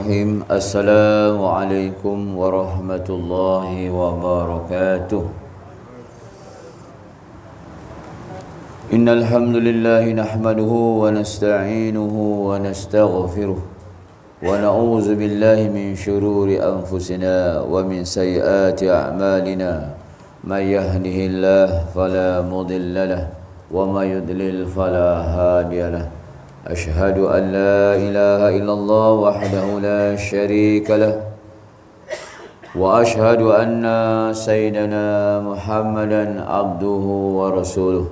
Assalamualaikum warahmatullahi wabarakatuh. Innal hamdalillah nahmaduhu wa nasta'inuhu wa nastaghfiruh wa na'udzu billahi min shururi anfusina wa min sayyiati a'malina. May yahdihillahu fala mudilla lahu wa may yudlil fala hadiya lahu. أشهد أن لا إله إلا الله وحده لا شريك له وأشهد أن سيدنا محمدا عبده ورسوله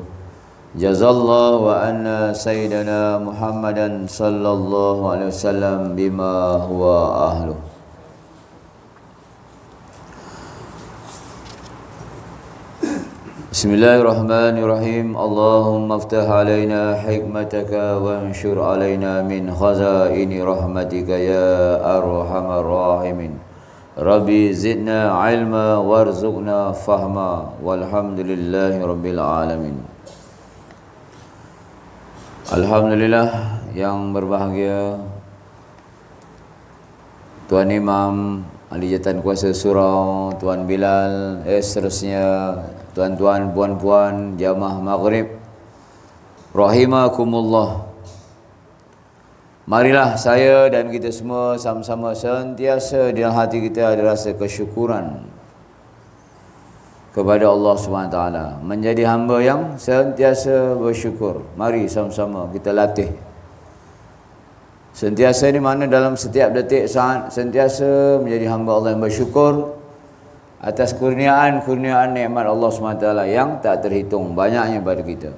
جزا الله وأن سيدنا محمدا صلى الله عليه وسلم بما هو أهله. Bismillahirrahmanirrahim. Allahumma aftah alaina hikmataka wanshur alaina min khazaini rahmatika ya arhamar rahimin. Rabbi zidna ilma warzuqna fahma walhamdulillahi rabbil alamin. Alhamdulillah yang berbahagia Tuan Imam Ahli Jabatan Kuasa Surau, Tuan Bilal, seterusnya tuan-tuan, puan-puan, jamaah maghrib rahimakumullah. Marilah saya dan kita semua sama-sama sentiasa di dalam hati kita ada rasa kesyukuran kepada Allah SWT, menjadi hamba yang sentiasa bersyukur. Mari sama-sama kita latih. Sentiasa ni mana dalam setiap detik saat sentiasa menjadi hamba Allah yang bersyukur atas kurniaan nikmat Allah SWT yang tak terhitung banyaknya pada kita.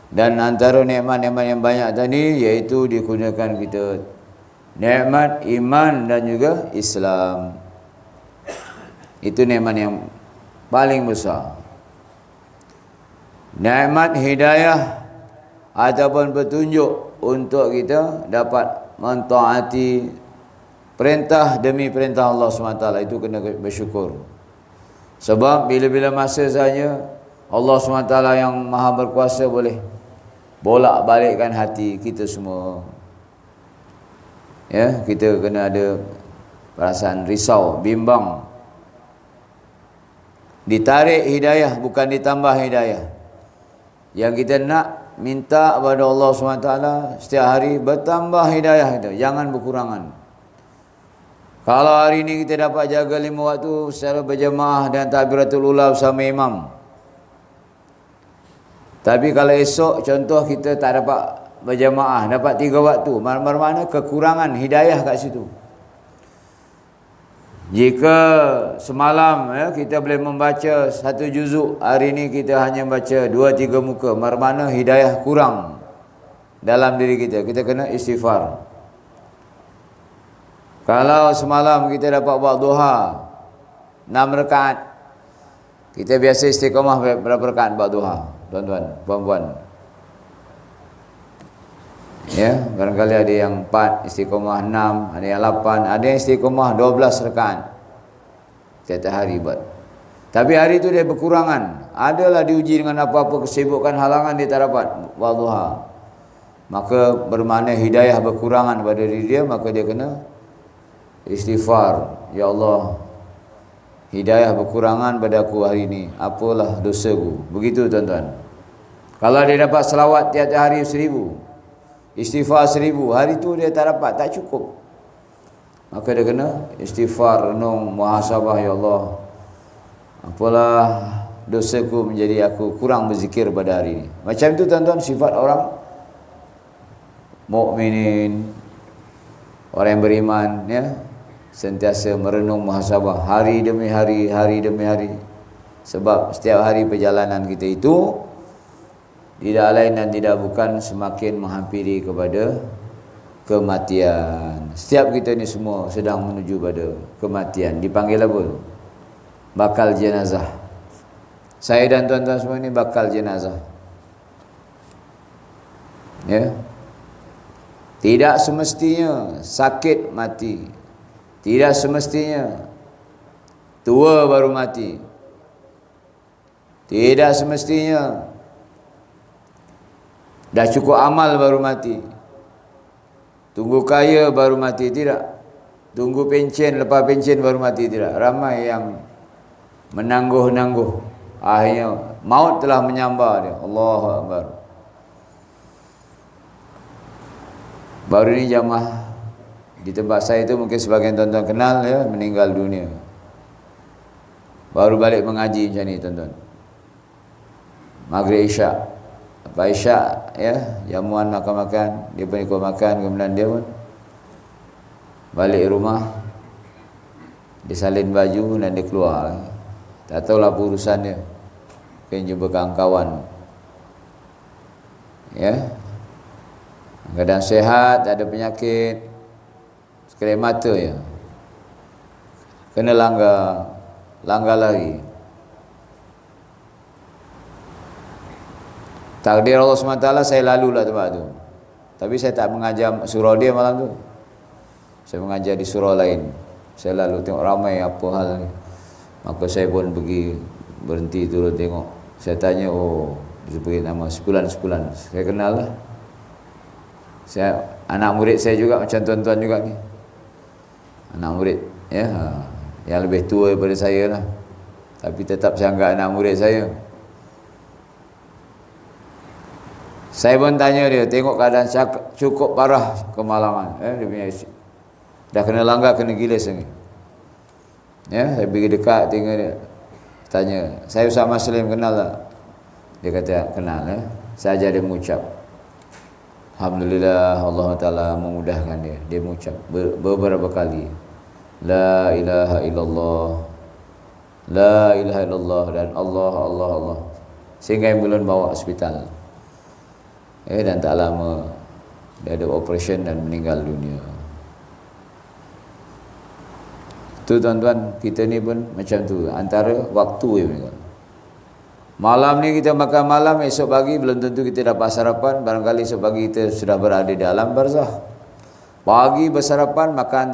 Dan antara nikmat-nikmat yang banyak tadi iaitu dikurniakan kita nikmat iman dan juga Islam. Itu nikmat yang paling besar. Nikmat hidayah ataupun petunjuk untuk kita dapat mentaati perintah demi perintah Allah SWT, itu kena bersyukur. Sebab bila-bila masa saja Allah SWT yang maha berkuasa boleh bolak-balikkan hati kita semua. Ya, kita kena ada perasaan risau, bimbang. Ditarik hidayah, bukan ditambah hidayah. Yang kita nak minta kepada Allah SWT setiap hari bertambah hidayah kita, jangan berkurangan. Kalau hari ini kita dapat jaga 5 waktu secara berjemaah dan takbiratul ula bersama imam. Tapi kalau esok contoh kita tak dapat berjemaah, dapat 3 waktu, mana kekurangan hidayah kat situ. Jika semalam kita boleh membaca 1 juzuk, hari ini kita hanya baca 2-3 muka, mana hidayah kurang dalam diri kita. Kita kena istighfar. Kalau semalam kita dapat buat duha 6 rakaat, kita biasa istiqamah berapa rakaat buat duha, tuan-tuan, puan-puan? Ya, barangkali ada yang 4 istiqamah, 6, ada yang 8, ada yang istiqamah 12 rakaat setiap hari buat. Tapi hari itu dia berkurangan, adalah diuji dengan apa-apa kesibukan, halangan, dia tak dapat buat duha, maka bermakna hidayah berkurangan pada diri dia, maka dia kena istighfar. Ya Allah, hidayah berkurangan pada aku hari ini, apalah dosaku. Begitu tuan-tuan. Kalau dia dapat selawat tiap hari 1000, istighfar 1000, hari tu dia tak dapat, tak cukup, maka dia kena istighfar, renung, muhasabah. Ya Allah, apalah dosaku menjadi aku kurang berzikir pada hari ini. Macam itu tuan-tuan sifat orang mukminin, orang yang beriman, ya, sentiasa merenung muhasabah hari demi hari, hari demi hari. Sebab setiap hari perjalanan kita itu tidak lain dan tidak bukan semakin menghampiri kepada kematian. Setiap kita ni semua sedang menuju pada kematian. Dipanggil apa? Bakal jenazah. Saya dan tuan-tuan semua ni bakal jenazah. Ya. Tidak semestinya sakit mati. Tidak semestinya tua baru mati. Tidak semestinya dah cukup amal baru mati. Tunggu kaya baru mati, tidak. tunggu pencen, lepas pencen baru mati, tidak. Ramai yang menangguh-nangguh, akhirnya maut telah menyambar dia. Allahu Akbar. Baru ni jamaah di tempat saya itu, mungkin sebagian tuan-tuan kenal ya, meninggal dunia. Baru balik mengaji macam ni tuan-tuan. Maghrib Isyak, lepas Isyak ya, jamuan makan-makan, dia pun ikut makan, kemudian dia pun balik rumah, dia salin baju dan dia keluar. Tak tahulah apa urusan dia, mungkin jumpa kawan-kawan ya, kadang sehat, tak ada penyakit, sekali mata ya, kena langgar lari. Takdir Allah SWT, saya lalulah tempat tu. Tapi saya tak mengajar surau dia malam tu, saya mengajar di surau lain. Saya lalu tengok ramai apa hal ni, maka saya pun pergi berhenti turun tengok. Saya tanya, oh dia beri nama Sepulan. Saya kenal lah. Saya, anak murid saya juga, macam tuan-tuan juga ni, anak murid ya, yang lebih tua daripada saya lah, tapi tetap saya anggap anak murid saya. Saya pun tanya dia, tengok keadaan cukup parah kemalangan dia punya isi. Dah kena langgar, kena gilis lagi ya. Saya pergi dekat, tengok dia, tanya, saya Ustaz Maslim, kenal tak? Dia kata kenal ya. Saya ajar dia mengucap, alhamdulillah Allah Ta'ala memudahkan dia. Dia mengucap beberapa kali La ilaha illallah, La ilaha illallah, dan Allah, Allah, Allah, sehingga ambulans bawa hospital dan tak lama dia ada operation dan meninggal dunia. Tu tuan-tuan, kita ni pun macam tu, antara waktu ya. Malam ni kita makan malam, esok pagi belum tentu kita dapat sarapan. Barangkali esok pagi kita sudah berada di alam barzah. Pagi bersarapan, makan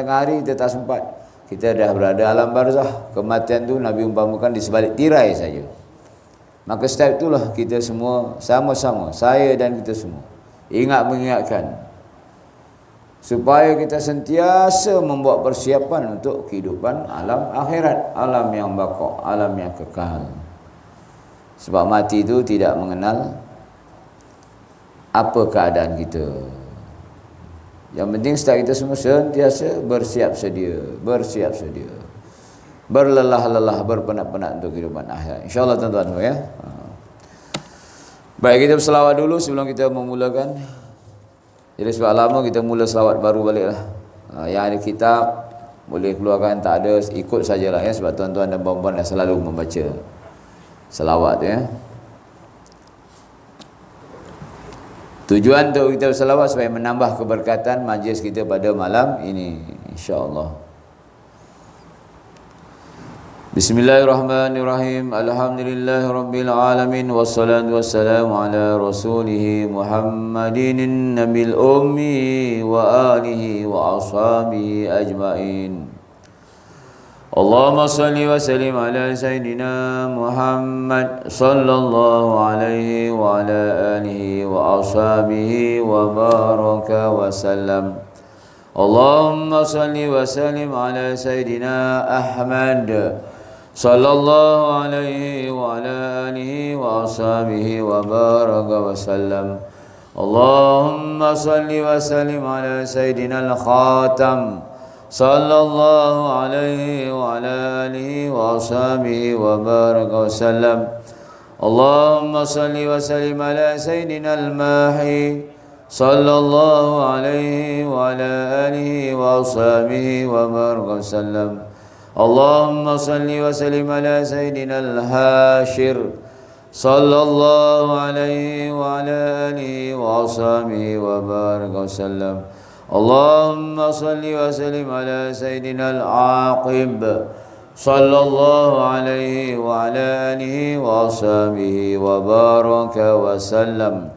tengah hari kita tak sempat, kita dah berada alam barzah. Kematian tu Nabi umpamakan di sebalik tirai saja. Maka setiap itulah kita semua sama-sama, saya dan kita semua, mengingatkan supaya kita sentiasa membuat persiapan untuk kehidupan alam akhirat, alam yang baqa', alam yang kekal. Sebab mati itu tidak mengenal apa keadaan kita. Yang penting setiap kita semua sentiasa bersiap sedia, berlelah-lelah, berpenat-penat untuk kehidupan akhirat. InsyaAllah tuan-tuan ya. Baik, kita berselawat dulu sebelum kita memulakan. Jadi sebab lama kita mula selawat baru baliklah. Yang ada kitab boleh keluarkan, tak ada ikut sajalah ya, sebab tuan-tuan dan puan-puan dah selalu membaca selawat ya. Tujuan untuk kita berselawat supaya menambah keberkatan majlis kita pada malam ini, insya-Allah. Bismillahirrahmanirrahim. Alhamdulillahirabbil alamin, wassalatu wassalamu ala rasulih Muhammadin nabil ummi wa alihi wa ashabihi ajmain. Allahumma salli wa sallim ala sayyidina Muhammad sallallahu alaihi wa ala alihi wa ashabihi wa baraka wa sallam. Allahumma salli wa sallim ala sayyidina Ahmad sallallahu alaihi wa ala alihi wa ashabihi wa baraka wa sallam. Allahumma salli wa sallim ala sayyidina al-khatam sallallahu alaihi wa ala alihi wa ashabihi wa baraka wa sallam. Allahumma salli wa sallim ala sayyidina al-mahi sallallahu alaihi wa ala alihi wa ashabihi wa baraka wa sallam. Allahumma salli wa sallim ala sayyidina al-hashir sallallahu alaihi wa ala alihi wa ashabihi wa baraka wa sallam. Allahumma salli wa sallim ala sayyidina al-aqib sallallahu alaihi wa ala alihi wa ashabihi wa baraka wa sallam.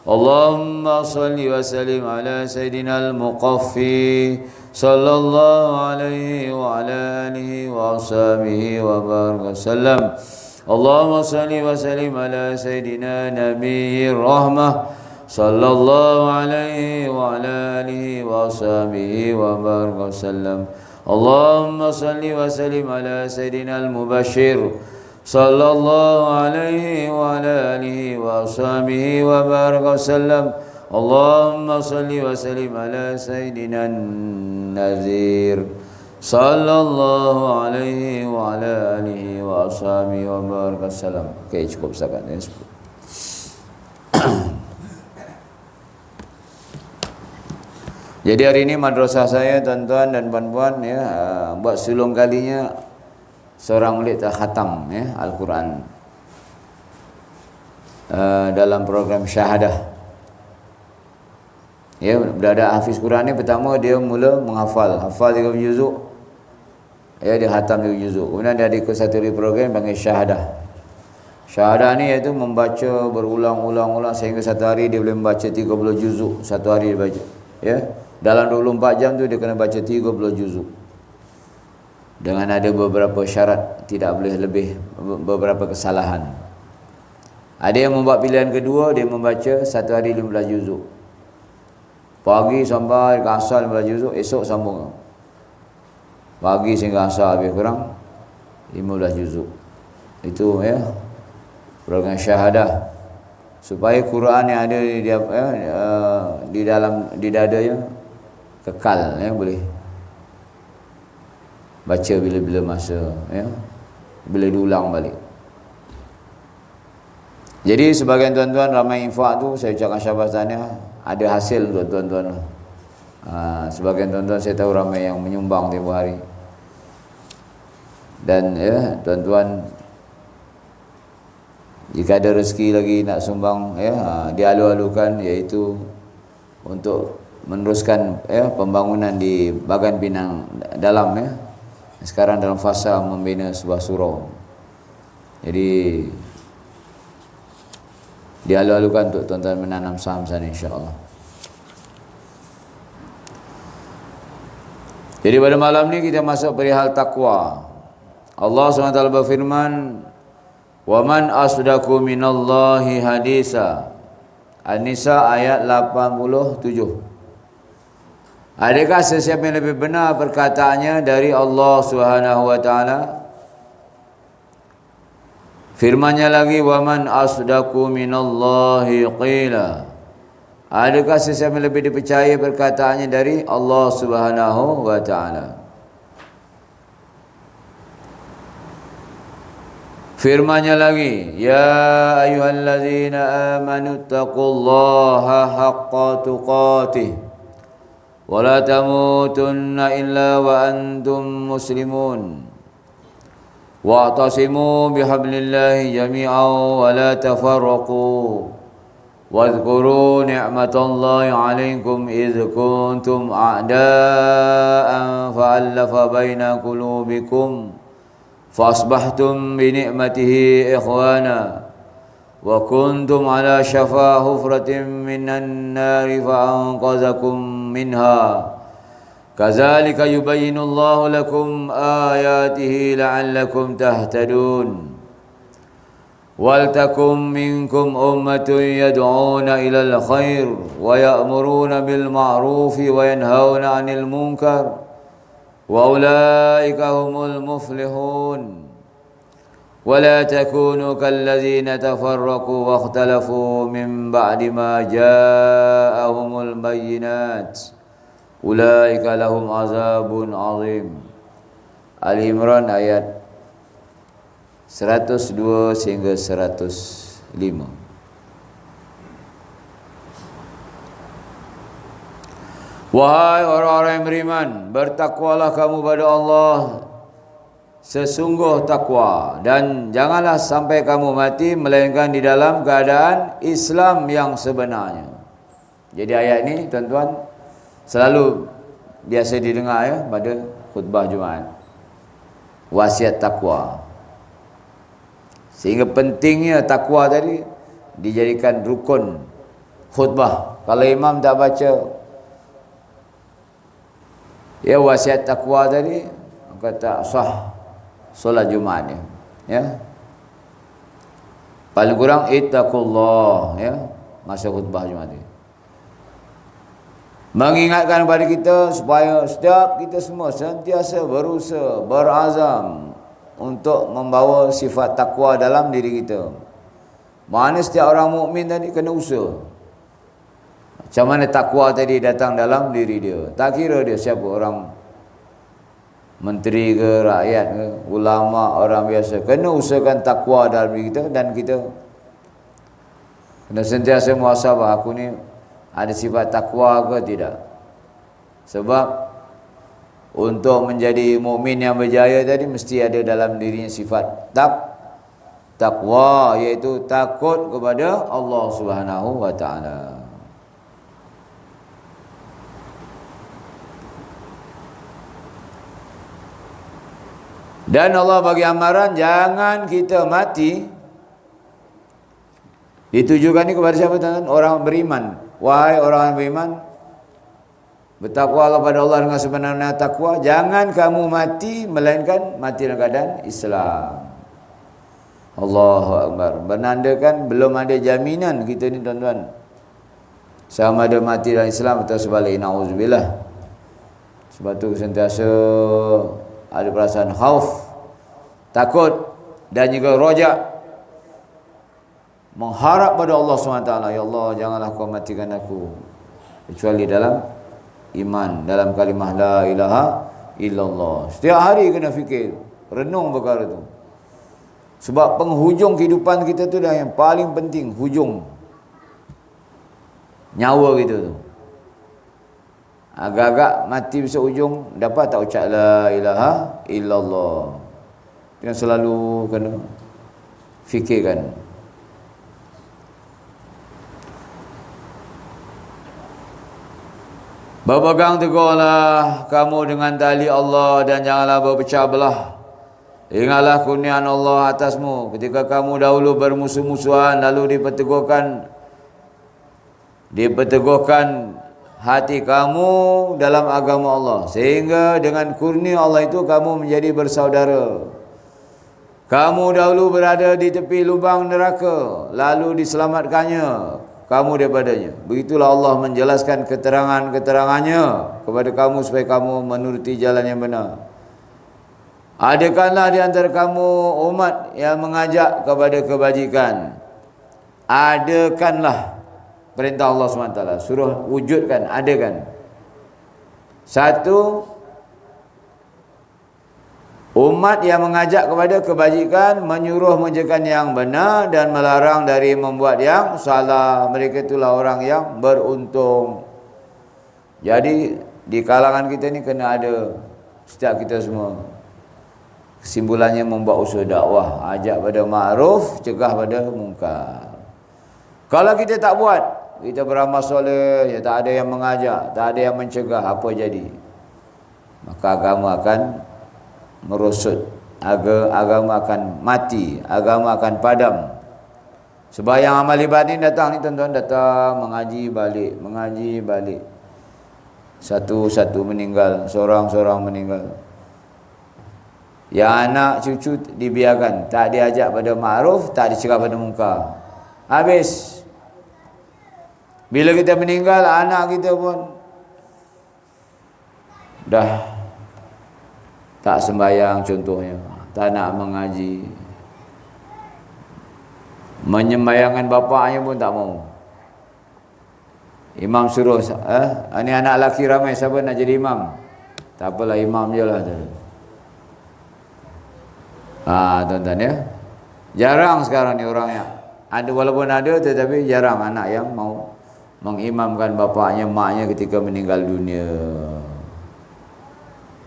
Allahumma salli wa sallim ala sayyidina al-muqaffi sallallahu alaihi wa ala alihi wa ashabihi wa baraka sallam. Allahumma salli wa sallim ala sayyidina nabiyyir rahmah sallallahu alaihi wa ala alihi wa sahbihi wa baraka wasallam. Allahumma salli wa sallim ala sayyidina al-mubashshir sallallahu alaihi wa ala alihi wa sahbihi wa baraka wasallam. Allahumma salli wa sallim ala sayyidina an-nazir sallallahu alaihi wa ala alihi wa sahbihi wa baraka wasallam. Okey, cukup setakat ni. Jadi hari ini madrasah saya, tuan-tuan dan puan-puan, ya, buat sulung kalinya seorang murid tak khatam, ya, Al-Quran dalam program syahadah. Ya, budak-budak hafiz Quran ni pertama dia mula menghafal, hafal 30 juzuk. Ya, dia khatam 30 juzuk. Kemudian dia ikut satu program panggil syahadah. Syahadah ni iaitu membaca berulang-ulang sehingga satu hari dia boleh membaca 30 juzuk, satu hari dia baca. Ya. Dalam 24 jam tu dia kena baca 30 juzuk. Dengan ada beberapa syarat, tidak boleh lebih beberapa kesalahan. Ada yang membuat pilihan kedua, dia membaca satu hari 15 juzuk. Pagi sampai ke asar 15 juzuk, esok sambung. Pagi sehingga asar lebih kurang 15 juzuk. Itu, ya, program syahadah. Supaya Quran yang ada di dalam dadanya kekal, ya, boleh baca bila-bila masa, ya, bila diulang balik. Jadi sebagian tuan-tuan ramai infak tu, saya ucapkan syabas tahniah, ada hasil untuk tuan-tuan. Sebagian tuan-tuan saya tahu ramai yang menyumbang tempoh hari. Dan, ya, tuan-tuan jika ada rezeki lagi nak sumbang, ya, dialu-alukan, iaitu untuk meneruskan, ya, pembangunan di Bagan Pinang Dalam, ya. Sekarang dalam fasa membina sebuah surau. Jadi dialu-alukan untuk tuan-tuan menanam saham sana, insya-Allah. Jadi pada malam ni kita masuk perihal takwa. Allah SWT berfirman, "Wa man asdaqu minallahi hadisa." An-Nisa ayat 87. Adakah sesiapa yang lebih benar perkataannya dari Allah Subhanahu wa taala? Firman-Nya lagi, "Wa man asdaqu minallahi qila." Adakah sesiapa yang lebih dipercaya perkataannya dari Allah Subhanahu wa taala? Firman-Nya lagi, "Ya ayyuhallazina amanu taqullaha haqqa tuqatih wa la tamutunna illa wa antum muslimun wa'tasimu bihablillahi jami'an wa la tafarraqu wadhkuru ni'matallahi 'alaikum idh kuntum a'da'an fa'alafa baina qulubikum fasbahtum bi ni'matihi ikhwana wa kuntum ala syafa hufratin minan nari fa'anqadhakum minha kadzalika yubayyinullahu lakum ayatihi la'allakum tahtadun wal takum minkum ummatun yad'una ilal khair wa ya'muruna bil ma'rufi wa yanhauna 'anil munkar wa ulaika humul muflihun ولا تكونوا كالذين تفرقوا واختلفوا من بعد ما جاءهم البينات أولئك لهم عذاب عظيم. Ali Imran ayat 102 sehingga 105. Wahai orang-orang yang beriman, bertakwalah kamu pada Allah sesungguh takwa, dan janganlah sampai kamu mati melainkan di dalam keadaan Islam yang sebenarnya. Jadi ayat ini tuan-tuan selalu biasa didengar, ya, pada khutbah Jumaat. Wasiat takwa. Sehingga pentingnya takwa tadi dijadikan rukun khutbah. Kalau imam tak baca, ya, wasiat takwa tadi, maka tak sah solat Jumaat ni, ya. Paling kurang ittaqullah, ya. masa khutbah Jumaat ini. Mengingatkan kepada kita supaya setiap kita semua sentiasa berusaha, berazam untuk membawa sifat takwa dalam diri kita. Mana setiap orang mukmin tadi kena usaha. Macam mana takwa tadi datang dalam diri dia. Tak kira dia siapa, orang menteri ke, rakyat ke, ulama, orang biasa. Kena usahakan takwa dalam diri kita, dan kita kena sentiasa muhasabah, aku ni ada sifat takwa ke tidak. Sebab untuk menjadi mukmin yang berjaya tadi mesti ada dalam dirinya sifat takwa, iaitu takut kepada Allah Subhanahu wa taala. Dan Allah bagi amaran jangan kita mati. Ditujukan ni kepada siapa tuan-tuan? Orang beriman. Wahai orang beriman, bertakwalah pada Allah dengan sebenarnya takwa. Jangan kamu mati melainkan mati dalam keadaan Islam. Allahu Akbar. Menandakan belum ada jaminan kita ni tuan-tuan, sama ada mati dalam Islam atau sebalik. Na'udzubillah. Sebab tu sentiasa ada perasaan khauf, takut, dan juga rojak, mengharap pada Allah SWT. Ya Allah, janganlah kau matikan aku kecuali dalam iman, dalam kalimah la ilaha illallah. Setiap hari kena fikir, renung perkara tu. Sebab penghujung kehidupan kita tu dah yang paling penting. Hujung nyawa kita tu. Agak-agak mati besok hujung, dapat tak ucap la ilaha illallah. Yang selalu kena fikirkan. Berpegang teguhlah kamu dengan tali Allah dan janganlah berpecah belah. Ingatlah kurniaan Allah atasmu ketika kamu dahulu bermusuh-musuhan, lalu diperteguhkan hati kamu dalam agama Allah, sehingga dengan kurnia Allah itu kamu menjadi bersaudara. Kamu dahulu berada di tepi lubang neraka, lalu diselamatkannya kamu daripadanya. Begitulah Allah menjelaskan keterangan-keterangannya kepada kamu supaya kamu menuruti jalan yang benar. Adakanlah di antara kamu umat yang mengajak kepada kebajikan. Adakanlah perintah Allah SWT. Suruh wujudkan, adakan. Satu, umat yang mengajak kepada kebajikan, menyuruh mengerjakan yang benar dan melarang dari membuat yang salah. Mereka itulah orang yang beruntung. Jadi di kalangan kita ni kena ada, setiap kita semua, kesimpulannya membuat usaha dakwah, ajak pada ma'ruf, cegah pada mungkar. Kalau kita tak buat, kita beramal soleh, ya tak ada yang mengajak, tak ada yang mencegah, apa jadi? Maka agama akan merosot, agama akan mati, agama akan padam. Sebab yang amal ibadah ni datang ni tuan-tuan, datang mengaji balik. Satu-satu meninggal, seorang-seorang meninggal. Yang anak cucu dibiarkan, tak diajak pada ma'ruf, tak dicegah pada mungkar. Habis. Bila kita meninggal, anak kita pun dah tak sembahyang contohnya, tak nak mengaji, menyembayangkan bapaknya pun tak mau. Imam suruh, ni anak lelaki ramai, siapa nak jadi imam? Tak apalah, imam je lah. Tuan-tuan ya, jarang sekarang ni orang yang ada, walaupun ada tetapi jarang anak yang mau mengimamkan bapaknya, maknya ketika meninggal dunia.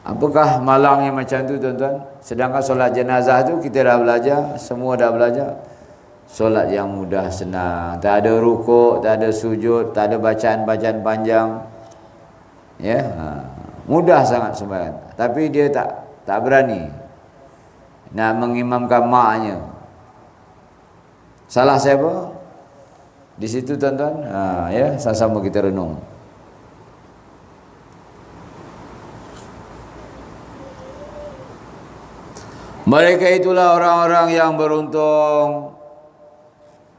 Apakah malangnya macam tu tuan-tuan? Sedangkan solat jenazah tu kita dah belajar, semua dah belajar. Solat yang mudah, senang, tak ada rukuk, tak ada sujud, tak ada bacaan-bacaan panjang. Ya, mudah sangat sembahyang. Tapi dia tak berani nak mengimamkan maknya. Salah siapa? Di situ tuan-tuan, ya, sama-sama kita renung. Mereka itulah orang-orang yang beruntung.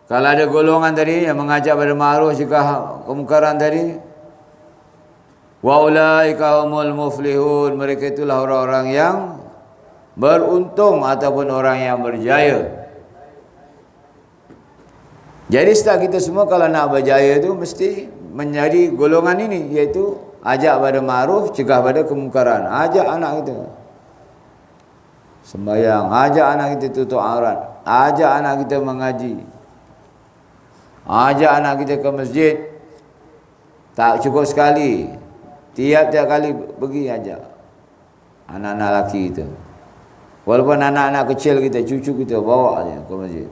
Kalau ada golongan tadi yang mengajak pada ma'ruf cegah kemungkaran tadi, wa ulaika humul muflihun, mereka itulah orang-orang yang beruntung ataupun orang yang berjaya. Jadi setiap kita semua kalau nak berjaya tu mesti menjadi golongan ini, iaitu ajak pada ma'ruf, cegah pada kemungkaran. Ajak anak kita sembahyang, ajak anak kita tutup aurat, ajak anak kita mengaji, ajak anak kita ke masjid. Tak cukup sekali, tiap-tiap kali pergi ajak anak-anak lelaki kita. Walaupun anak-anak kecil kita, cucu kita, bawa dia ke masjid.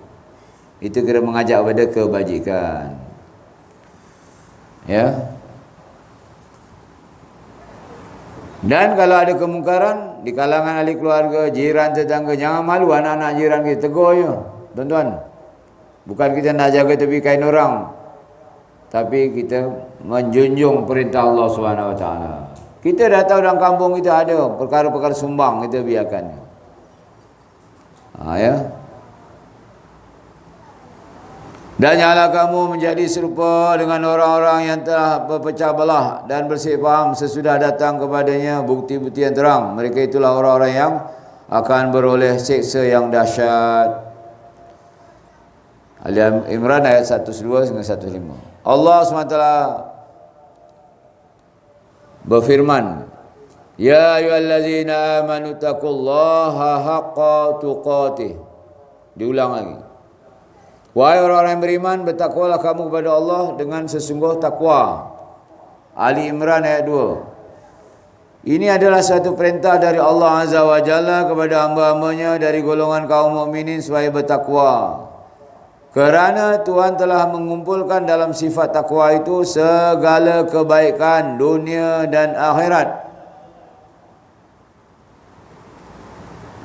Itu kira mengajak pada kebajikan. Ya. Dan kalau ada kemungkaran di kalangan ahli keluarga, jiran, tetangga, jangan malu anak-anak jiran kita, tegur je, tuan-tuan. Bukan kita nak jaga tepi kain orang, tapi kita menjunjung perintah Allah SWT. Kita dah tahu dalam kampung kita ada perkara-perkara sumbang, kita biarkan. Ya. Dan janganlah kamu menjadi serupa dengan orang-orang yang telah berpecah belah dan bersih faham sesudah datang kepadanya bukti-bukti yang terang. Mereka itulah orang-orang yang akan beroleh siksa yang dahsyat. Ali Imran ayat 102 hingga 105. Allah SWT berfirman, Ya ayyuhallazina amanu taqullaha haqqa tuqatih. Diulang lagi. Wahai orang-orang yang beriman, bertakwalah kamu kepada Allah dengan sesungguh takwa. Ali Imran ayat 2. Ini adalah satu perintah dari Allah Azza wa Jalla kepada hamba-hambanya dari golongan kaum mukminin supaya bertakwa. Kerana Tuhan telah mengumpulkan dalam sifat takwa itu segala kebaikan dunia dan akhirat.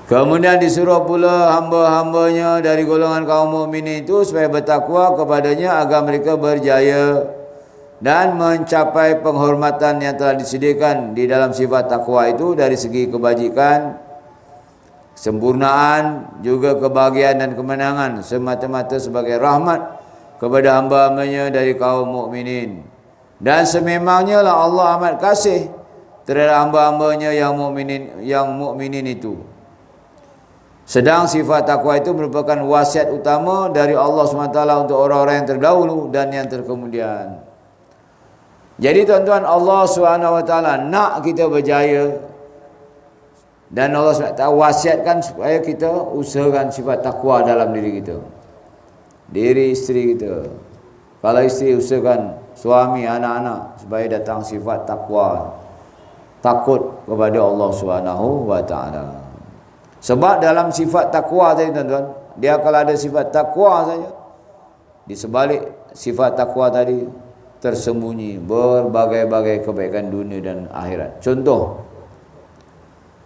Kemudian disuruh pula hamba-hambanya dari golongan kaum mukminin itu supaya bertakwa kepadanya agar mereka berjaya dan mencapai penghormatan yang telah disediakan di dalam sifat takwa itu dari segi kebajikan, kesempurnaan, juga kebahagiaan dan kemenangan semata-mata sebagai rahmat kepada hamba-hambanya dari kaum mukminin. Dan sememangnya lah Allah amat kasih terhadap hamba-hambanya yang mukminin itu. Sedang sifat takwa itu merupakan wasiat utama dari Allah SWT untuk orang-orang yang terdahulu dan yang terkemudian. Jadi tuan-tuan, Allah SWT nak kita berjaya, dan Allah SWT wasiatkan supaya kita usahakan sifat takwa dalam diri kita, diri isteri kita. Kalau isteri, usahakan suami, anak-anak supaya datang sifat takwa, takut kepada Allah SWT. Sebab dalam sifat takwa tadi tuan-tuan, dia kalau ada sifat takwa saja, di sebalik sifat takwa tadi tersembunyi berbagai-bagai kebaikan dunia dan akhirat. Contoh,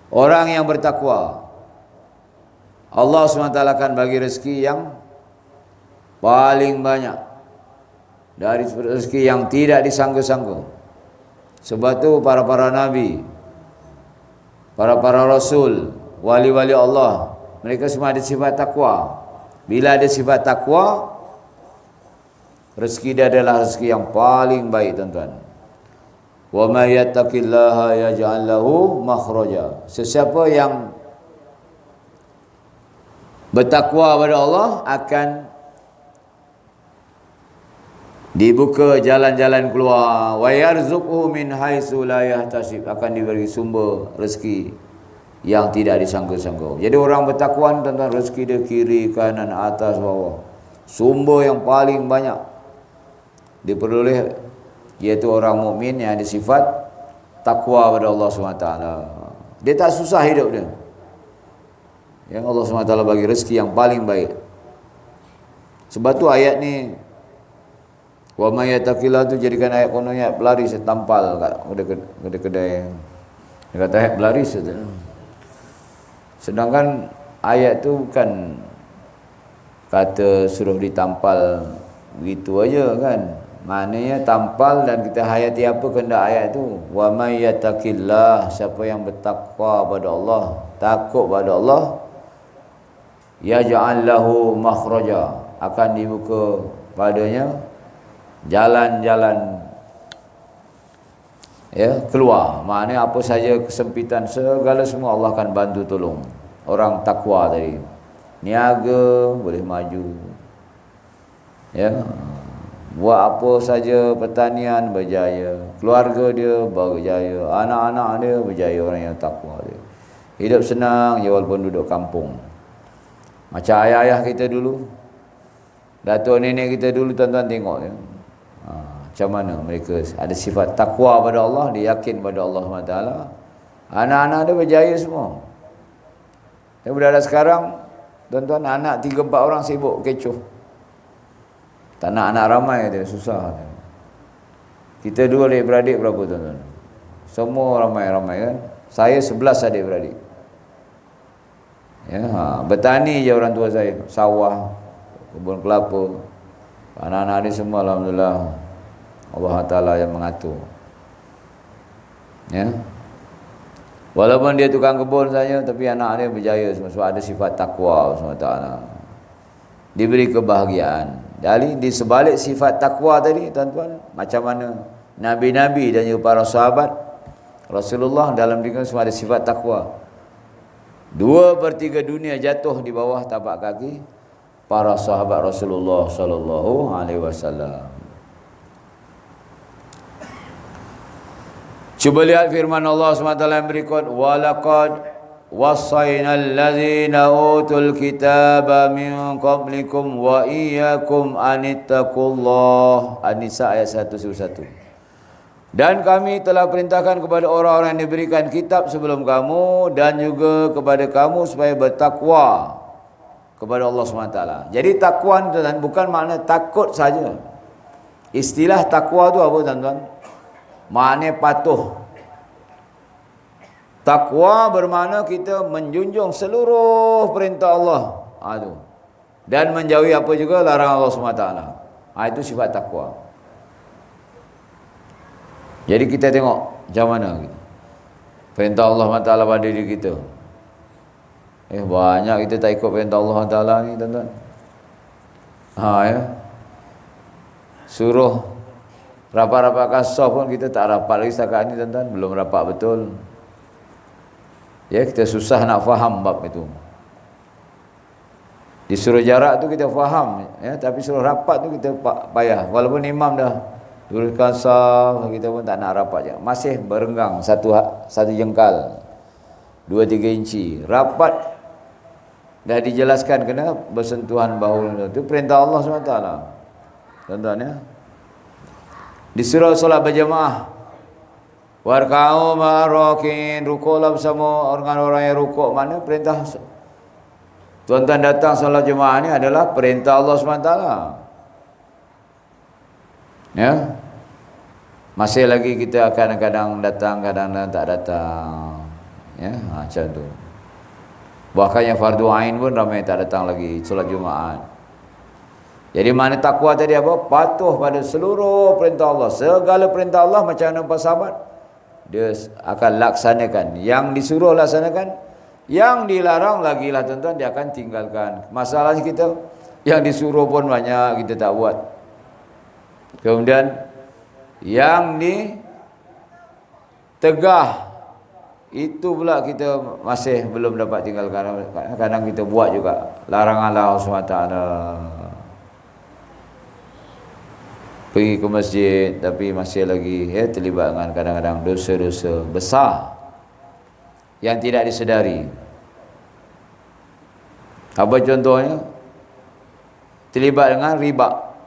orang yang bertakwa, Allah SWT akan bagi rezeki yang paling banyak dari rezeki yang tidak disangka-sangka. Sebab tu para nabi, para rasul, wali-wali Allah, mereka semua ada sifat takwa. Bila ada sifat takwa, rezeki dia adalah rezeki yang paling baik tuan-tuan. Wa may yattaqillaha yaj'al lahu makhraja. Sesiapa yang bertakwa kepada Allah akan dibuka jalan-jalan keluar. Wa yarzuqhu min haitsu la yahtasib. Akan diberi sumber rezeki yang tidak disangka-sangka. Jadi orang bertakwa, tuan-tuan, rezeki dia kiri, kanan, atas, bawah. Sumber yang paling banyak diperoleh iaitu orang mukmin yang ada sifat takwa kepada Allah SWT. Dia tak susah hidup dia. Yang Allah SWT bagi rezeki yang paling baik. Sebab tu ayat ni, wa may yattaqillah tu jadikan ayat kononnya pelaris, tampal kat kedai-kedai. Dia kata ayat pelaris tu. Sedangkan ayat tu bukan kata suruh ditampal begitu aja kan. Maknanya tampal dan kita hayati apa kehendak ayat tu. Wa may yattaqillah, siapa yang bertakwa pada Allah, takut pada Allah, yaj'al lahu makhraja, akan dibuka padanya jalan-jalan keluar. Maknanya apa saja kesempitan, segala semua Allah akan bantu tolong. Orang takwa tadi, niaga boleh maju, buat apa saja, pertanian berjaya, keluarga dia berjaya, anak-anak dia berjaya, orang yang takwa dia. Hidup senang je walaupun duduk kampung. Macam ayah-ayah kita dulu, datuk nenek kita dulu, tuan-tuan tengok macam mana mereka ada sifat takwa pada Allah, dia yakin pada Allah SWT. Anak-anak dia berjaya semua. Tapi budak sekarang, tuan-tuan, anak 3-4 orang sibuk kecoh. Tak nak anak ramai dia, susah. Kita dua adik-beradik berapa tuan-tuan? Semua ramai-ramai kan. Saya 11 adik-beradik. Bertani je orang tua saya, sawah, kebun kelapa. Anak-anak dia semua alhamdulillah Allah Ta'ala yang mengatur. Walaupun dia tukang kebun saja, tapi anak dia berjaya sebab ada sifat takwa SWT. Diberi kebahagiaan. Jadi di sebalik sifat takwa tadi, tuan-tuan, macam mana Nabi-Nabi dan juga para sahabat Rasulullah dalam diri semua ada sifat takwa. 2/3 dunia jatuh di bawah tapak kaki para sahabat Rasulullah sallallahu alaihi wasallam. Cuba lihat firman Allah SWT yang berikut, walaqad wassaynal ladzina utul kitaba min qablikum wa iyyakum anittaqullah. An-Nisa ayat 111. Dan kami telah perintahkan kepada orang-orang yang diberikan kitab sebelum kamu dan juga kepada kamu supaya bertakwa kepada Allah SWT. Jadi takwa itu bukan makna takut saja. Istilah takwa itu apa tuan-tuan? Maknanya patuh. Takwa bermakna kita menjunjung seluruh perintah Allah dan menjauhi apa juga larangan Allah SWT. Itu sifat takwa. Jadi kita tengok macam mana perintah Allah SWT pada diri kita. Banyak kita tak ikut perintah Allah SWT ni tuan-tuan. Suruh rapat-rapat kasar pun kita tak rapat lagi setakat ni tuan-tuan. Belum rapat betul. Kita susah nak faham bab itu. Disuruh jarak tu kita faham, tapi suruh rapat tu kita payah. Walaupun imam dah turunkan saf, kita pun tak nak rapat je. Masih berenggang satu jengkal, 2-3 inci. Rapat dah dijelaskan kena bersentuhan bahu. Itu perintah Allah SWT. Tuan-tuan disuruh solat berjemaah. Warka'u ma'arakin, rukuklah bersama orang-orang yang rukuk. Mana perintah tuan-tuan datang solat jemaah ni adalah perintah Allah SWT. Masih lagi kita kadang-kadang datang, kadang-kadang tak datang. Macam tu. Bahkan yang fardu ain pun ramai tak datang lagi solat Jumaat. Jadi mana takwa tadi apa? Patuh pada seluruh perintah Allah. Segala perintah Allah macam mana para sahabat, dia akan laksanakan. Yang disuruh laksanakan, yang dilarang lagilah tuan-tuan dia akan tinggalkan. Masalahnya kita yang disuruh pun banyak kita tak buat. Kemudian yang ditegah itu pula kita masih belum dapat tinggalkan. Kadang kita buat juga larangan Allah SWT. Pergi ke masjid tapi masih lagi terlibat dengan kadang-kadang dosa-dosa besar yang tidak disedari. Apa contohnya? Terlibat dengan riba.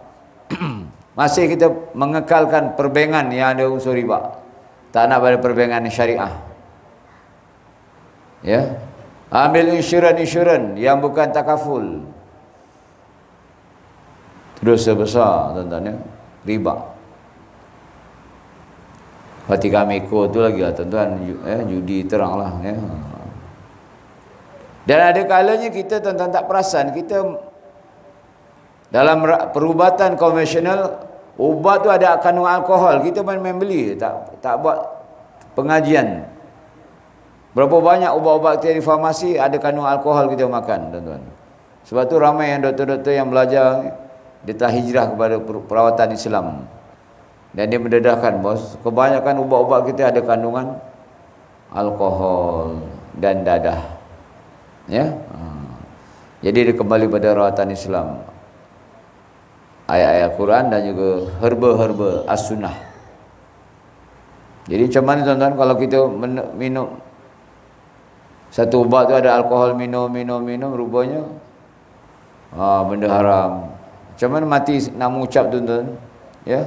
Masih kita mengekalkan perbankan yang ada unsur riba. Tak nak pada perbankan syariah. Ambil insurans yang bukan takaful. Dosa besar tuan-tuan riba. Hati kami ikut tu lagi lah tuan-tuan, judi terang lah. Dan ada kalanya kita tuan-tuan tak perasan, kita dalam perubatan konvensional, ubat tu ada kandungan alkohol, kita main-main beli, tak buat pengajian. Berapa banyak ubat-ubat di farmasi ada kandungan alkohol kita makan tuan-tuan. Sebab tu ramai yang doktor-doktor yang belajar, dia telah hijrah kepada perawatan Islam. Dan dia mendedahkan, bos, kebanyakan ubat-ubat kita ada kandungan alkohol dan dadah. Ya. Jadi dia kembali pada rawatan Islam. Ayat-ayat Quran dan juga herba-herba as-sunnah. Jadi macam mana tuan-tuan kalau kita minum satu ubat tu ada alkohol, minum rupanya benda haram. Macam mana mati nak mengucap tuan-tuan? Ya.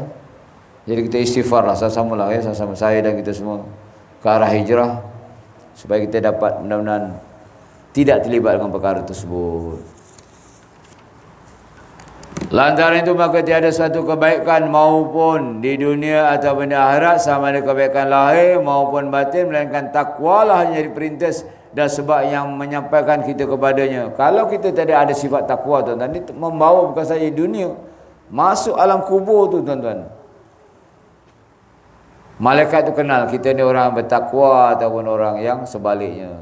Jadi kita istighfar lah sama-sama lah ya, sama-sama saya dan kita semua ke arah hijrah supaya kita dapat mudah-mudahan tidak terlibat dengan perkara tersebut. Lantaran itu maka tiada suatu kebaikan maupun di dunia atau benda akhirat, sama ada kebaikan lahir maupun batin, melainkan takwalah yang jadi perintis dan sebab yang menyampaikan kita kepadanya. Kalau kita tidak ada sifat takwa tuan-tuan, ini membawa bukan saja dunia, masuk alam kubur tu tuan-tuan. Malaikat tu kenal kita ni orang bertakwa ataupun orang yang sebaliknya.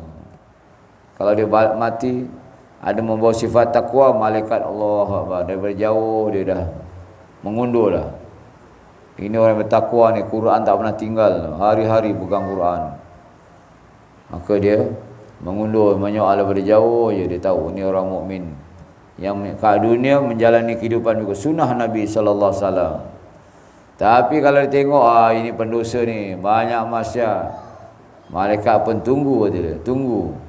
Kalau dia mati ada membawa sifat takwa, malaikat Allah Akbar, daripada jauh dia dah mengundur dah. Ini orang bertakwa ni, Quran tak pernah tinggal, hari-hari pegang Quran. Maka dia mengundur, menyoal daripada jauh je, dia tahu ni orang mukmin yang kat dunia menjalani kehidupan juga sunnah Nabi sallallahu alaihi wasallam. Tapi kalau dia tengok ini pendosa ni, banyak maksiat, malaikat pun tunggu kata dia, tunggu.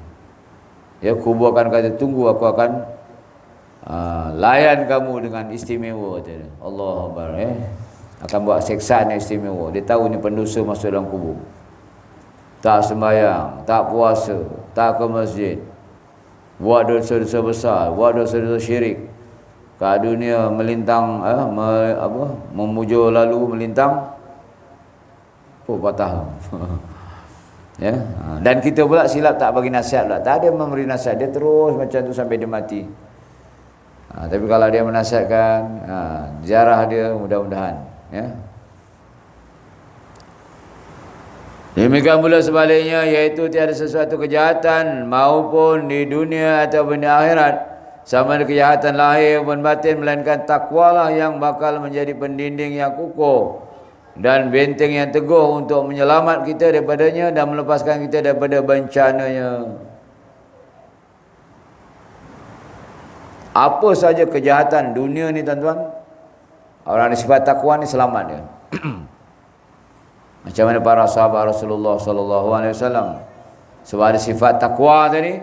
Ya, kubur akan kata tunggu, aku akan layan kamu dengan istimewa kata dia. Allah Akbar, akan buat seksaan yang istimewa. Dia tahu ni pendosa masuk dalam kubur, tak sembahyang, tak puasa, tak ke masjid, buat dosa-dosa besar, buat dosa-dosa syirik. Kat dunia melintang memujur lalu melintang patah. Ya, dan kita pula silap tak bagi nasihat pula. Tak ada memberi nasihat, dia terus macam tu sampai dia mati. Tapi kalau dia menasihatkan, ziarah dia mudah-mudahan, ya. Demikian pula sebaliknya, iaitu tiada sesuatu kejahatan maupun di dunia atau di akhirat, sama ada kejahatan lahir maupun batin, melainkan takwalah yang bakal menjadi pendinding yang kukuh dan benteng yang teguh untuk menyelamat kita daripadanya dan melepaskan kita daripada bencananya. Apa saja kejahatan dunia ni tuan-tuan, orang yang sifat takwa ni selamat dia. Macam mana para sahabat Rasulullah sallallahu alaihi wasallam, sebab ada sifat takwa tadi,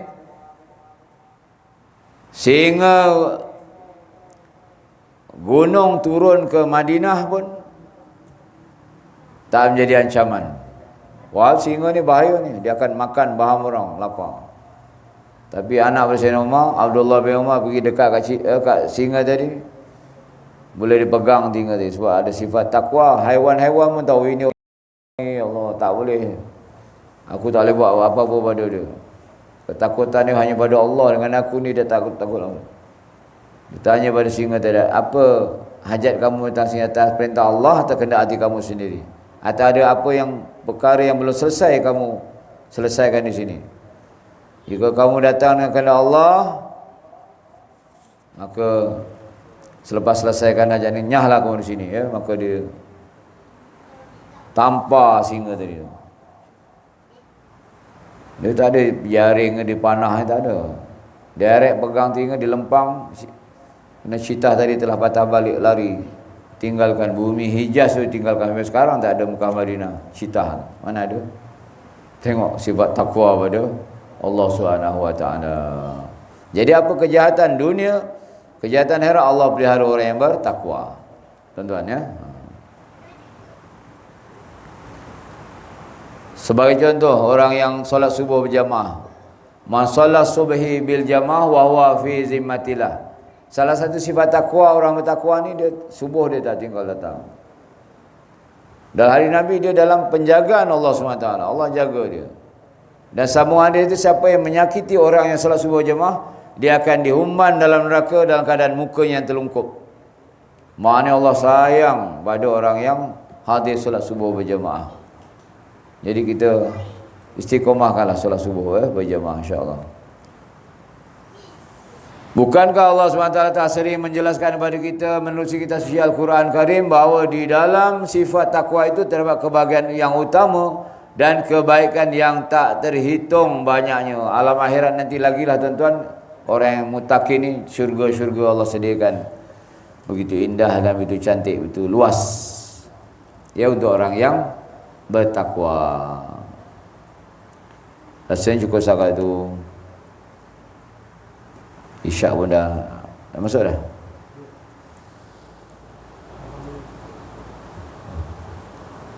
sehingga gunung turun ke Madinah pun tak menjadi ancaman. Wah, singa ni bahaya ni, dia akan makan bahan orang lapar. Tapi anak Sayyidina Umar, Abdullah bin Umar pergi dekat kat singa tadi, boleh dipegang singa tadi sebab ada sifat takwa. Haiwan-haiwan pun tahu ini Allah, tak boleh, aku tak boleh buat apa-apa pada dia. Ketakutan ni hanya pada Allah, dengan aku ni dia takut-takut lah. Dia tanya pada singa tadi, apa hajat kamu tentang singa, atas perintah Allah atau kehendak hati kamu sendiri? Atau ada apa yang perkara yang belum selesai kamu selesaikan di sini? Jika kamu datang dengan kehendak Allah, maka selepas selesaikan hajat ni, nyahlah kamu di sini, ya. Maka dia tampar singa tadi. Dia tak ada jaring di panah, tak ada. Direct pegang singa, dilempang. Kena Syitah tadi telah patah balik lari, tinggalkan bumi Hijaz tu, tinggalkan. Sampai sekarang tak ada Mekah Madinah. Syitah mana ada? Tengok sifat takwa pada Allah Subhanahu wa taala. Jadi apa kejahatan dunia, kejahatan akhirat, Allah pelihara orang yang bertakwa. Tuan-tuan, ya. Sebagai contoh, orang yang solat subuh berjamaah, man solat subhi bil jamaah wa huwa fi zimmatillah. Salah satu sifat takwa orang bertakwa ni, dia subuh dia tak tinggal datang. Dan hari Nabi dia dalam penjagaan Allah SWT. Allah jaga dia. Dan sambungan dia itu, siapa yang menyakiti orang yang solat subuh jamaah, dia akan dihumban dalam neraka dalam keadaan mukanya yang terlungkup. Maknanya Allah sayang pada orang yang hadir solat subuh berjamaah. Jadi kita istiqomahkanlah solat subuh berjamaah, insya-Allah. Bukankah Allah SWT tak sering menjelaskan kepada kita menerusi kita suci Al-Quran Karim bahawa di dalam sifat takwa itu terdapat kebahagiaan yang utama dan kebaikan yang tak terhitung banyaknya. Alam akhirat nanti lagi lah tuan-tuan, orang yang mutakin ni syurga-syurga Allah sediakan begitu indah dan begitu cantik, begitu luas ya untuk orang yang bertakwa. Rasanya cukup sangat itu. Isyak pun dah masuk dah.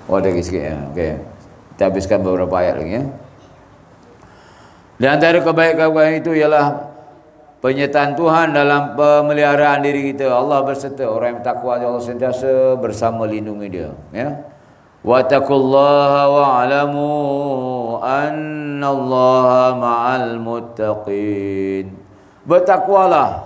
Oh, ada lagi sikit ya. Okey. Kita habiskan beberapa ayat lagi ya. Di antara kebaikan itu ialah penyertaan Tuhan dalam pemeliharaan diri kita. Allah berserta orang yang bertakwa, Allah sentiasa bersama lindungi dia, ya. Wattaqullaha wa'lamu annallaha ma'al muttaqin. Bertakwalah,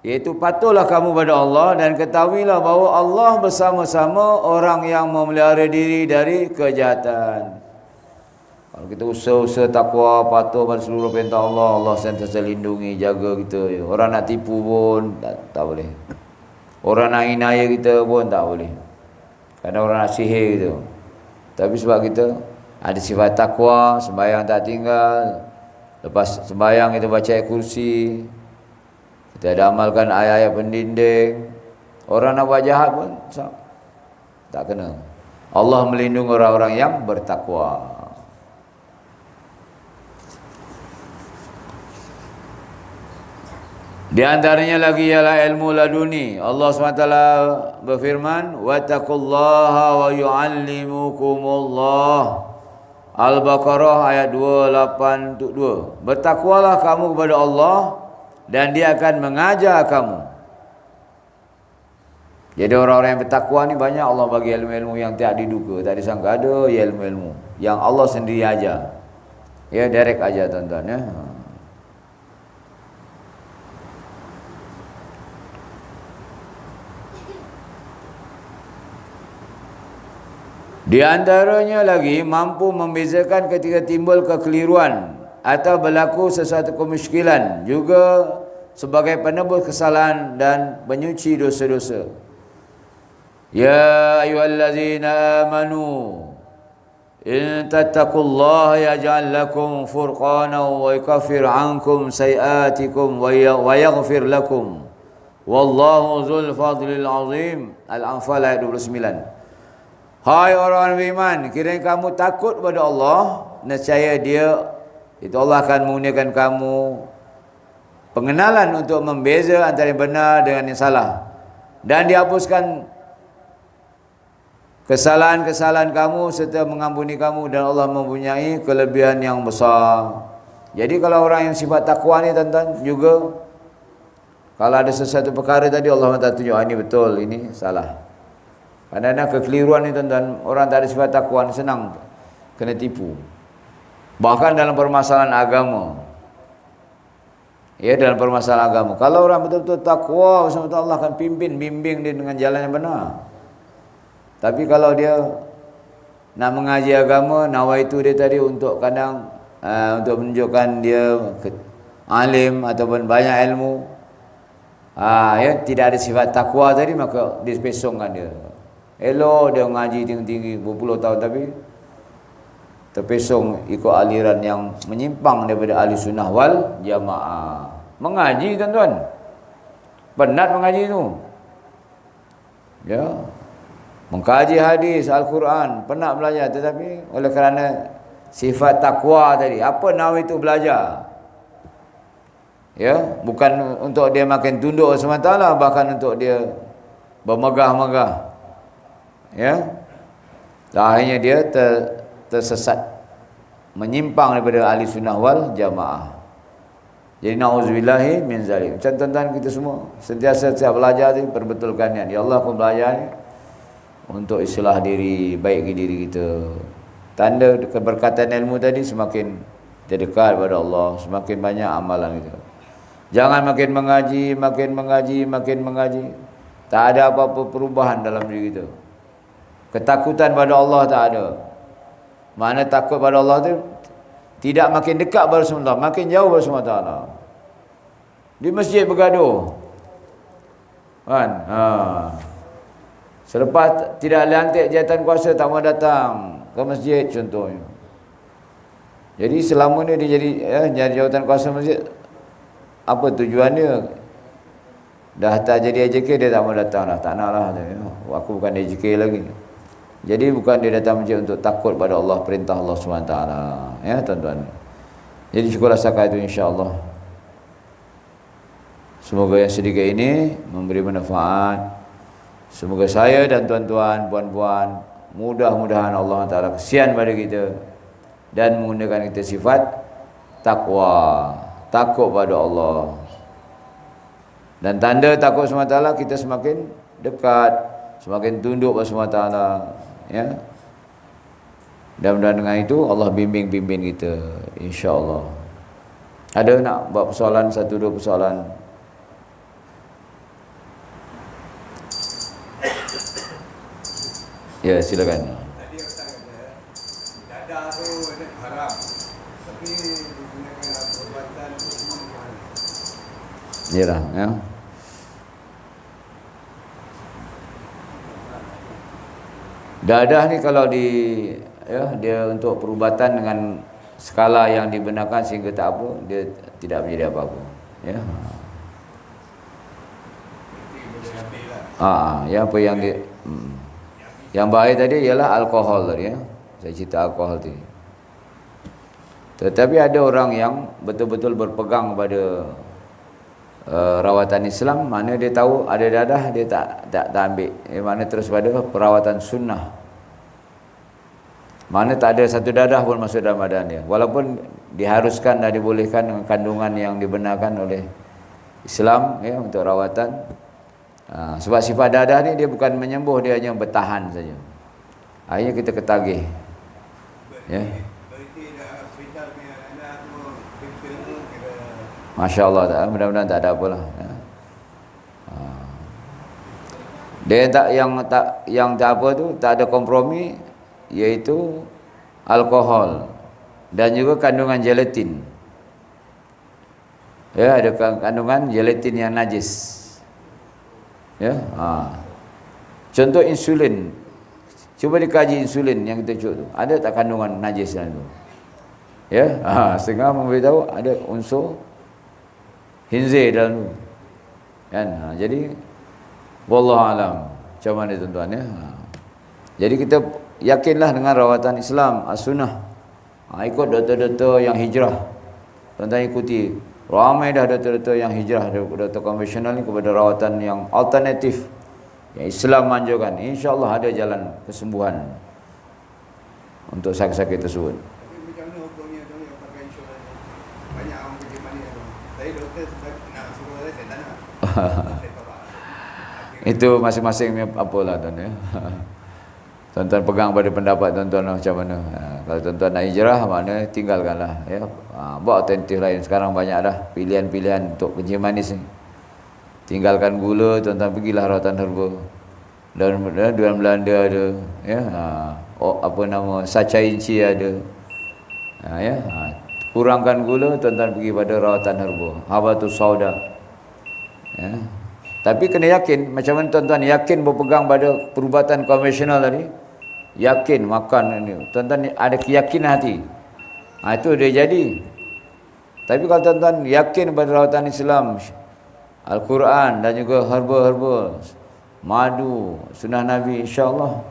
iaitu patuhlah kamu pada Allah dan ketahuilah bahawa Allah bersama-sama orang yang memelihara diri dari kejahatan. Kalau kita usaha takwa, patuh pada seluruh perintah Allah, Allah sentiasa lindungi, jaga kita. Orang nak tipu pun tak boleh. Orang nak inaya kita pun tak boleh. Kadang orang nak sihir gitu. Tapi sebab kita ada sifat takwa, sembahyang tak tinggal. Lepas sembahyang kita baca ayat kursi, kita ada amalkan ayat-ayat pendinding. Orang nak buat jahat pun tak kena. Allah melindungi orang-orang yang bertakwa. Di antaranya lagi ialah ilmu laduni. Allah SWT berfirman, wattaqullaha wa yu'allimukumullah. Al-Baqarah ayat 282. Bertakwalah kamu kepada Allah dan dia akan mengajar kamu. Jadi orang-orang yang bertakwa ni banyak Allah bagi ilmu-ilmu yang tak diduga, tak disangka ada ilmu-ilmu yang Allah sendiri ajar. Ya, direct ajar tuan-tuan ya. Di antaranya lagi mampu membezakan ketika timbul kekeliruan atau berlaku sesuatu kemusykilan, juga sebagai penebus kesalahan dan penyuci dosa-dosa. Ya ayyuhallazina amanu in tattaqullaha yaj'al lakum furqanan wa yukaffir 'ankum sayi'atikum wa yaghfir lakum wallahu dzul fadlil 'azim. Al-Anfal ayat 29. Hai orang beriman, kiranya kamu takut kepada Allah, nescaya dia, itu Allah akan menggunakan kamu pengenalan untuk membeza antara yang benar dengan yang salah, dan dihapuskan kesalahan-kesalahan kamu serta mengampuni kamu, dan Allah mempunyai kelebihan yang besar. Jadi kalau orang yang sifat takwa ni tuan-tuan juga, kalau ada sesuatu perkara tadi Allah tak tunjuk ini betul, ini salah. Kadang-kadang kekeliruan ni tuan-tuan, orang tak ada sifat takwa senang kena tipu. Bahkan dalam permasalahan agama. Ya, dalam permasalahan agama. Kalau orang betul-betul takwa, Allah akan bimbing dia dengan jalan yang benar. Tapi kalau dia nak mengaji agama, nawaitu dia tadi untuk kadang untuk menunjukkan dia alim ataupun banyak ilmu, ya, tidak ada sifat takwa tadi, maka dispesongkan dia. Elok dia mengaji tinggi-tinggi berpuluh tahun tapi terpesong ikut aliran yang menyimpang daripada ahli sunnah wal jamaah. Mengaji tuan-tuan, penat mengaji tu, ya, mengkaji hadis Al-Quran, penat belajar, tetapi oleh kerana sifat takwa tadi, apa nawi itu belajar, ya, bukan untuk dia makin tunduk semata, bahkan untuk dia bermegah-megah. Ya, akhirnya dia tersesat, menyimpang daripada ahli sunnah wal jamaah. Jadi na'udzubillahi min zalim. Macam tuan-tuan kita semua sentiasa belajar ni, perbetulkan niat. Ya Allah, pun belajar ni untuk islah diri, baik diri kita. Tanda keberkatan ilmu tadi, semakin kita dekat kepada Allah, semakin banyak amalan kita. Jangan makin mengaji, tak ada apa-apa perubahan dalam diri kita. Ketakutan pada Allah tak ada. Mana takut pada Allah tu tidak makin dekat pada SWT, makin jauh pada SWT. Di masjid bergaduh. Kan? Selepas tidak lantik jawatan kuasa tak mau datang ke masjid contohnya. Jadi selama ni dia jadi jawatan kuasa masjid, apa tujuan dia? Dah tak jadi AJK dia tak mau datang dah. Tak nak lah. Aku bukan AJK lagi. Jadi bukan dia datang masjid untuk takut pada Allah, perintah Allah SWT. Ya tuan-tuan. Jadi syukurlah setakat itu insya-Allah. Semoga yang sedikit ini memberi manfaat. Semoga saya dan tuan-tuan, puan-puan, mudah-mudahan Allah Ta'ala kesian pada kita dan menggunakan kita sifat takwa, takut pada Allah. Dan tanda takut SWT kita semakin dekat, semakin tunduk pada SWT. Ya. Dan dengan itu Allah bimbing kita insya-Allah. Ada nak buat persoalan, satu dua persoalan? Ya, silakan. Tadi Ustaz kata dadah tu haram. Tapi digunakan perbuatan tu semua haram. Yalah, ya. Dadah ni kalau dia untuk perubatan dengan skala yang dibenarkan sehingga tak apa, dia tidak menjadi apa-apa. Ya. Ya apa yang dia yang bahaya tadi ialah alkohol tadi ya. Saya cerita alkohol tadi. Tetapi ada orang yang betul-betul berpegang pada rawatan Islam, mana dia tahu ada dadah dia tak ambil. Mana terus pada perawatan sunnah. Mana tak ada satu dadah pun masuk dalam badan dia. Walaupun diharuskan dan dibolehkan dengan kandungan yang dibenarkan oleh Islam ya untuk rawatan. Sebab sifat dadah ni dia bukan menyembuh, dia hanya bertahan saja. Akhirnya kita ketagih. Ya. Masya-Allah, mudah-mudahan tak ada apalah. Ya. Dia yang tak apa tu, tak ada kompromi, iaitu alkohol dan juga kandungan gelatin. Ya, ada kandungan gelatin yang najis. Ya, contoh insulin. Cuba dikaji insulin yang kita cuk tu. Ada tak kandungan najis dalam tu? Ya, setengah memberitahu ada unsur khinzir dalam tu. Kan? Jadi wallahu alam. Macam mana tuan-tuan ya? Jadi kita yakinlah dengan rawatan Islam as-sunnah. Ikut doktor-doktor yang hijrah. Tuan-tuan ikuti. Ramai dah doktor-doktor yang hijrah dari doktor konvensional ni kepada rawatan yang alternatif yang Islam anjurkan. InsyaAllah ada jalan kesembuhan untuk sakit-sakit tersebut. Tapi macam mana hukumnya tu yang pakai insurans ni? Banyak orang pergi mana tu. Saya doktor nak suruh saya tak nak. Saya tolak. Itu masing-masing apalah tuan ya. Tuan-tuan pegang pada pendapat tuan-tuan macam mana. Kalau tuan-tuan nak hijrah, mana tinggalkanlah ya. Buat alternatif lain. Sekarang banyak dah pilihan-pilihan untuk kencing manis ni. Tinggalkan gula, tuan-tuan pergilah rawatan herba. Dalam Belanda ada ya. Apa nama, saca inci ada. Ya. Kurangkan gula, tuan-tuan pergi pada rawatan herba. Habatus sauda. Ya. Tapi kena yakin, macam mana tuan-tuan yakin berpegang pada perubatan konvensional tadi? Yakin makan ni. Tuan-tuan ada keyakinan hati. Itu dia jadi. Tapi kalau tuan-tuan yakin pada rawatan Islam, Al-Quran dan juga herba-herba, madu, sunnah Nabi, insya-Allah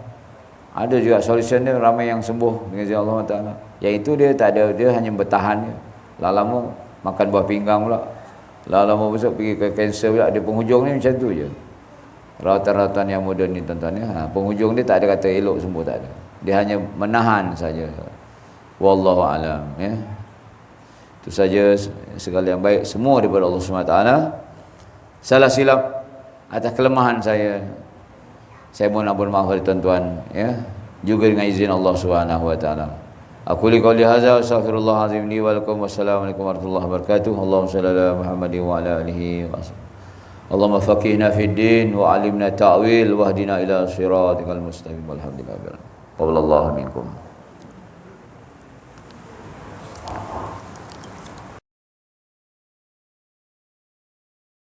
ada juga solusi dia, ramai yang sembuh dengan izin Allah Taala. Yang itu dia tak ada, dia hanya bertahan je. Lama-lama makan buah pinggang pula. Lama-lama besok pergi ke kanser pula. Dia penghujung ni macam tu je. Rawatan-rawatan yang moden ni tuan-tuan ya. Penghujung dia tak ada kata elok sembuh, tak ada. Dia hanya menahan saja. Wallahu alam ya. Itu saja, segala yang baik semua daripada Allah SWT. Salah silap atas kelemahan saya mohon ampun maaf kepada tuan-tuan ya. Juga dengan izin Allah SWT. Aku li qouli hadza wa astaghfirullah azim li wa lakum. Wassalamualaikum warahmatullahi wabarakatuh. Allahumma shalli ala Muhammadin wa ala alihi wa sahbihi. Allahumma faqihna fid din wa 'allimna ta'wil wahdina ila siratikal mustaqim. Walhamdulillah. Wallahu minkum.